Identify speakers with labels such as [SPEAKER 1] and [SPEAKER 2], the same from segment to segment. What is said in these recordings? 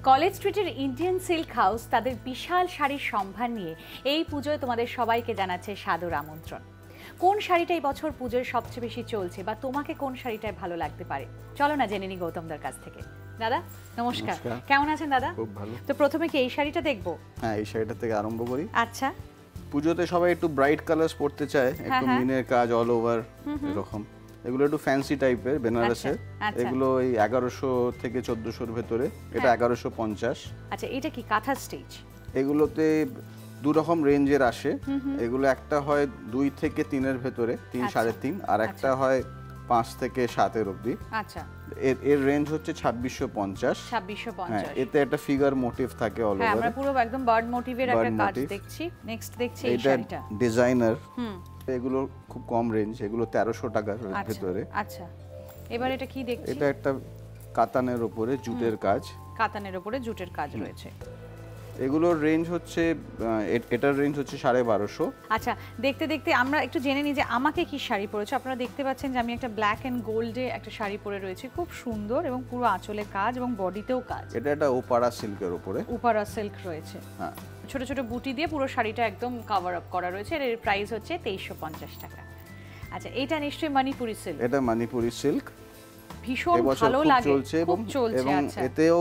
[SPEAKER 1] College স্ট্রিটের Indian silk house তাদের বিশাল শাড়ির সম্ভার নিয়ে এই পুজোয় তোমাদের সবাইকে জানাচ্ছে সাদর আমন্ত্রণ। কোন শাড়িটা এই বছর পুজোয় সবচেয়ে বেশি চলছে বা তোমাকে কোন শাড়িটায় ভালো লাগতে পারে, চলো না জেনে নি গৌতমদার কাছ থেকে। দাদা নমস্কার, কেমন আছেন দাদা?
[SPEAKER 2] খুব ভালো।
[SPEAKER 1] তো প্রথমে কি এই শাড়িটা দেখবো?
[SPEAKER 2] হ্যাঁ, এই শাড়িটা থেকে আরম্ভ করি।
[SPEAKER 1] আচ্ছা,
[SPEAKER 2] পুজোতে সবাই একটু ব্রাইট কালার্স পড়তে চায়, একটু মিনের কাজ অল ওভার এরকম। এগুলো একটু ফ্যান্সি টাইপের বেনারসের। এগুলো এই 1100 থেকে 1400 এর ভেতরে, এটা 1150।
[SPEAKER 1] আচ্ছা, এটা কি কাঁথা স্টিচ? এগুলোতে
[SPEAKER 2] দু রকম রেঞ্জের আসে। এগুলো একটা হয় 2 থেকে 3 এর ভেতরে, 3 3.5, আর একটা হয় 5 থেকে 7 এর অবধি।
[SPEAKER 1] আচ্ছা,
[SPEAKER 2] এর রেঞ্জ হচ্ছে 2650।
[SPEAKER 1] 2650।
[SPEAKER 2] এতে একটা ফিগার মোটিভ থাকে অল ওভার।
[SPEAKER 1] হ্যাঁ, আমরা পুরো একদম বার্ড মোটিভের একটা কাজ দেখছি। নেক্সট দেখছি এই শাড়িটা।
[SPEAKER 2] এটা ডিজাইনার। এগুলো খুব কম রেঞ্জ, এগুলো 1300 টাকার ভেতরে।
[SPEAKER 1] আচ্ছা, এবার এটা কি দেখছি?
[SPEAKER 2] এটা একটা কাতানের উপরে জুটের কাজ।
[SPEAKER 1] কাতানের উপরে জুটের কাজ রয়েছে।
[SPEAKER 2] এগুলোর রেঞ্জ হচ্ছে, এটার রেঞ্জ হচ্ছে 1250।
[SPEAKER 1] আচ্ছা, দেখতে দেখতে আমরা একটু জেনে নিই যে আমাকে কি শাড়ি পরেছে। আপনারা দেখতে পাচ্ছেন যে আমি একটা ব্ল্যাক এন্ড গোল্ডে একটা শাড়ি পরে রয়েছি, খুব সুন্দর এবং পুরো আঁচলে কাজ এবং বডিতেও কাজ।
[SPEAKER 2] এটা একটা ওপারা সিল্কের উপরে।
[SPEAKER 1] ওপারা সিল্ক রয়েছে।
[SPEAKER 2] হ্যাঁ,
[SPEAKER 1] ছোট ছোট বুটি দিয়ে পুরো শাড়িটা একদম কভার আপ করা রয়েছে। এর প্রাইস হচ্ছে 2350 টাকা। আচ্ছা, এটা নিশ্চয়ই মণিপুরি সিল্ক।
[SPEAKER 2] এটা মণিপুরি সিল্ক,
[SPEAKER 1] ভীষণ ভালো লাগে,
[SPEAKER 2] খুব চলছে। এবং এতেও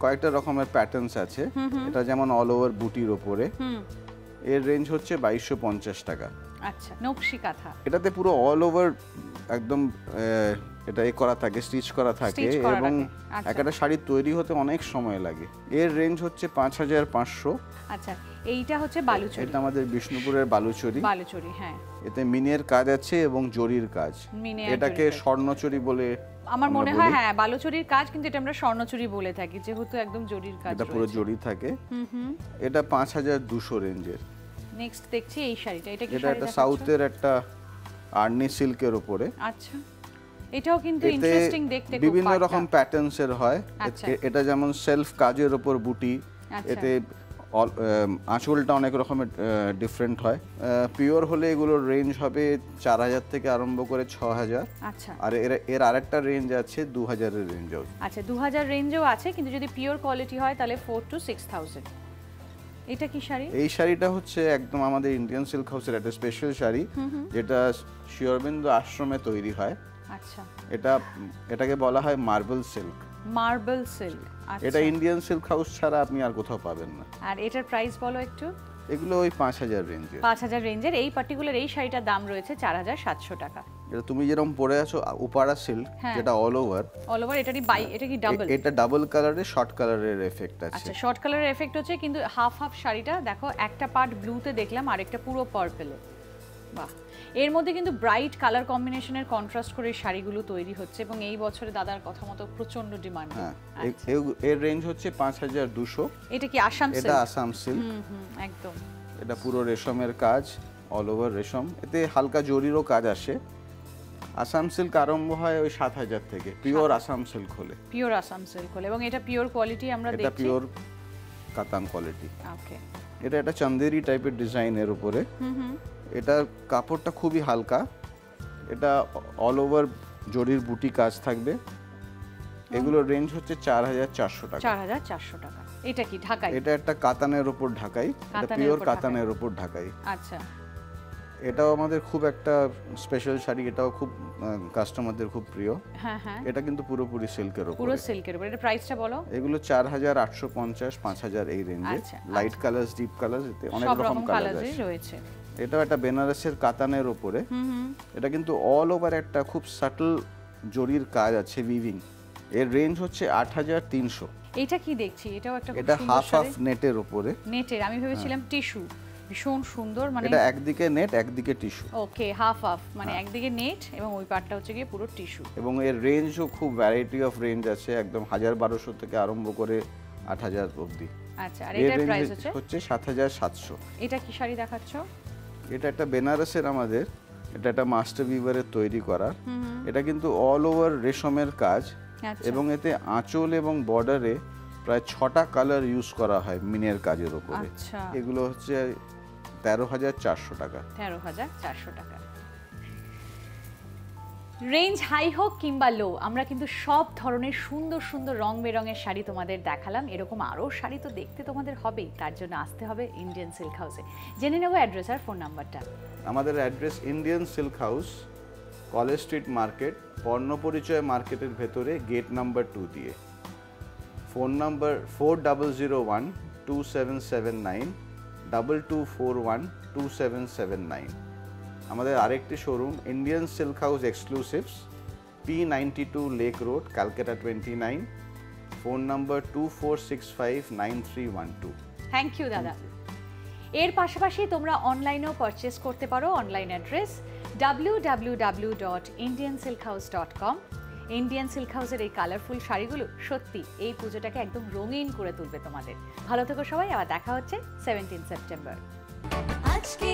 [SPEAKER 2] কয়েকটা রকমের প্যাটার্নস আছে। এটা যেমন অল ওভার বুটির উপরে। এর রেঞ্জ হচ্ছে 2250 টাকা।
[SPEAKER 1] আচ্ছা, নকশি কাঁথা।
[SPEAKER 2] এটাতে পুরো অল ওভার একদম এটা করা থাকে, স্টিচ করা থাকে, এবং একটা শাড়ি তৈরি হতে অনেক সময় লাগে। এর রেঞ্জ হচ্ছে 5500।
[SPEAKER 1] আচ্ছা, এইটা হচ্ছে বালুচরী।
[SPEAKER 2] এটা আমাদের বিষ্ণুপুরের বালুচরী।
[SPEAKER 1] বালুচরী, হ্যাঁ।
[SPEAKER 2] এতে মিনের কাজ আছে এবং জরির কাজ। এটাকে স্বর্ণচরী বলে
[SPEAKER 1] আমার মনে হয়। হ্যাঁ, বালুচরীর কাজ, কিন্তু এটা আমরা স্বর্ণচরী বলে থাকি যেহেতু একদম জরির কাজ।
[SPEAKER 2] এটা পুরো জরি থাকে। এটা 5200 রেঞ্জের।
[SPEAKER 1] নেক্সট দেখছি এই শাড়িটা। এটা কি শাড়ি?
[SPEAKER 2] এটা একটা সাউথের একটা আর্নি সিল্কের উপরে।
[SPEAKER 1] আচ্ছা, এটাও কিন্তু ইন্টারেস্টিং দেখতে।
[SPEAKER 2] বিভিন্ন রকম প্যাটার্নস এর হয়। এটা যেমন সেলফ কাজের উপর বুটি। এতে আঁচলটা অনেক রকমের ডিফারেন্ট হয়। পিওর হলে এগুলোর রেঞ্জ হবে 4000 থেকে আরম্ভ করে 6000।
[SPEAKER 1] আচ্ছা,
[SPEAKER 2] আর এর আরেকটা রেঞ্জ আছে 2000 এর রেঞ্জও।
[SPEAKER 1] আচ্ছা, 2000 রেঞ্জও আছে, কিন্তু যদি পিওর কোয়ালিটি হয় তাহলে 4 to 6000। এটা কি শাড়ি?
[SPEAKER 2] এই শাড়িটা হচ্ছে একদম আমাদের ইন্ডিয়ান সিল্ক হাউসের একটা স্পেশাল শাড়ি, যেটা শ্রী অরবিন্দ আশ্রমে তৈরি হয়।
[SPEAKER 1] আচ্ছা,
[SPEAKER 2] এটাকে বলা হয় মার্বেল সিল্ক।
[SPEAKER 1] Marble silk. আচ্ছা,
[SPEAKER 2] এটা ইন্ডিয়ান সিল্ক হাউস ছাড়া আপনি আর কোথাও পাবেন না।
[SPEAKER 1] আর এটার প্রাইস বলো একটু।
[SPEAKER 2] এগুলো ওই 5000 রেঞ্জের।
[SPEAKER 1] 5000 রেঞ্জের। এই পার্টিকুলার এই শাড়িটার দাম রয়েছে 4700 টাকা।
[SPEAKER 2] এটা তুমি যেরকম পরে আছো ওপারা সিল্ক, যেটা অল ওভার।
[SPEAKER 1] All over. এটা কি ডাবল?
[SPEAKER 2] এটা ডাবল কালারের, শর্ট কালারের এফেক্ট আছে।
[SPEAKER 1] আচ্ছা, শর্ট কালারের এফেক্ট হচ্ছে, কিন্তু হাফ হাফ শাড়িটা দেখো, একটা পার্ট ব্লুতে দেখলাম আর একটা পুরো পার্পলে। বাহ, এর মধ্যে কিন্তু ব্রাইট কালার কম্বিনেশনের কন্ট্রাস্ট করে শাড়িগুলো তৈরি হচ্ছে এবং এই বছরে দাদার কথা মতো প্রচন্ড ডিমান্ড।
[SPEAKER 2] হ্যাঁ, এর রেঞ্জ হচ্ছে 5200।
[SPEAKER 1] এটা কি আসাম সিল্ক?
[SPEAKER 2] এটা আসাম সিল্ক।
[SPEAKER 1] একদম।
[SPEAKER 2] এটা পুরো রেশমের কাজ, অল ওভার রেশম। এতে হালকা জরিরও কাজ আসে। আসাম সিল্ক আরম্ভ হয় ওই 7000 থেকে, পিওর আসাম সিল্ক হলে।
[SPEAKER 1] পিওর আসাম সিল্ক হলে, এবং এটা পিওর কোয়ালিটি আমরা দেখছি।
[SPEAKER 2] এটা পিওর কাতান কোয়ালিটি।
[SPEAKER 1] ওকে।
[SPEAKER 2] এটা একটা চান্দেরি টাইপের ডিজাইনের উপরে। এটা কাপড়টা খুবই হালকা। এটা অল ওভার জরির বুটি কাজ থাকবে। এগুলোর রেঞ্জ হচ্ছে 4400 টাকা।
[SPEAKER 1] 4400 টাকা। এটা কি ঢাকাই?
[SPEAKER 2] এটা একটা কাতানের উপর ঢাকাই। এটা পিওর কাতানের উপর ঢাকাই।
[SPEAKER 1] আচ্ছা,
[SPEAKER 2] এটাও আমাদের খুব একটা স্পেশাল শাড়ি। এটাও খুব কাস্টমারদের খুব প্রিয়।
[SPEAKER 1] হ্যাঁ হ্যাঁ।
[SPEAKER 2] এটা কিন্তু পুরোপুরি সিল্কের উপর।
[SPEAKER 1] পুরো সিল্কের উপর। এটা প্রাইসটা বলো।
[SPEAKER 2] এগুলো 4850, 5000 এই রেঞ্জে। লাইট কালারস, ডিপ কালারস, এতে অনেক রকম কালার
[SPEAKER 1] রয়েছে।
[SPEAKER 2] এটাও একটা বেনারসের কাতানের উপরে। এটা কিন্তু অল ওভার একটা খুব সাটল জরির কাজ আছে, উইভিং। এর রেঞ্জ হচ্ছে 8300।
[SPEAKER 1] এটা কি দেখছি? এটাও একটা
[SPEAKER 2] এটা হাফ হাফ নেটের উপরে।
[SPEAKER 1] নেটের? আমি ভেবেছিলাম টিস্যু। ভীষণ সুন্দর। মানে
[SPEAKER 2] এটা একদিকে নেট, একদিকে টিস্যু।
[SPEAKER 1] ওকে, হাফ হাফ, মানে একদিকে নেট এবং ওই পার্টটা হচ্ছে গিয়ে পুরো টিস্যু।
[SPEAKER 2] এবং এর রেঞ্জও খুব ভ্যারাইটি অফ রেঞ্জ আছে, একদম 1200 থেকে আরম্ভ করে 8000 অবধি।
[SPEAKER 1] আচ্ছা, আর এটার প্রাইস
[SPEAKER 2] হচ্ছে 7700।
[SPEAKER 1] এটা কি শাড়ি দেখাচ্ছো?
[SPEAKER 2] এটা একটা বেনারসের আমাদের, এটা একটা মাস্টার উইভারের তৈরি করা। এটা কিন্তু অল ওভার রেশমের কাজ, এবং এতে আঁচল এবং বর্ডারে প্রায় 6টা কালার ইউজ করা হয় মিনের কাজের উপরে। এগুলো হচ্ছে 13400 টাকা।
[SPEAKER 1] 13400 টাকা। রেঞ্জ হাই হোক কিংবা লো, আমরা কিন্তু সব ধরনের সুন্দর সুন্দর রং বেরঙের শাড়ি তোমাদের দেখালাম। এরকম আরও শাড়ি তো দেখতে তোমাদের হবেই, তার জন্য আসতে হবে ইন্ডিয়ান সিল্ক হাউসে। জেনে নেবো অ্যাড্রেস আর ফোন নাম্বারটা।
[SPEAKER 2] আমাদের address Indian silk house, college street market, Panya Parichay মার্কেটের ভেতরে, গেট নাম্বার 2 দিয়ে। Phone number 40012779 22412779। আমাদের আরেকটি showroom Indian silk house exclusives, P92 lake road, Calcutta 29। Phone number 24659312।
[SPEAKER 1] Thank you দাদা। এর পাশাপাশি তোমরা অনলাইনেও পারচেস করতে পারো। Online address www.indiansilkhouse.com। Indian silk হাউসের এই কালারফুল শাড়িগুলো সত্যি এই পুজোটাকে একদম রঙিন করে তুলবে তোমাদের। ভালো থেকো সবাই, আবার দেখা হচ্ছে 17 সেপ্টেম্বর।
[SPEAKER 3] আজকে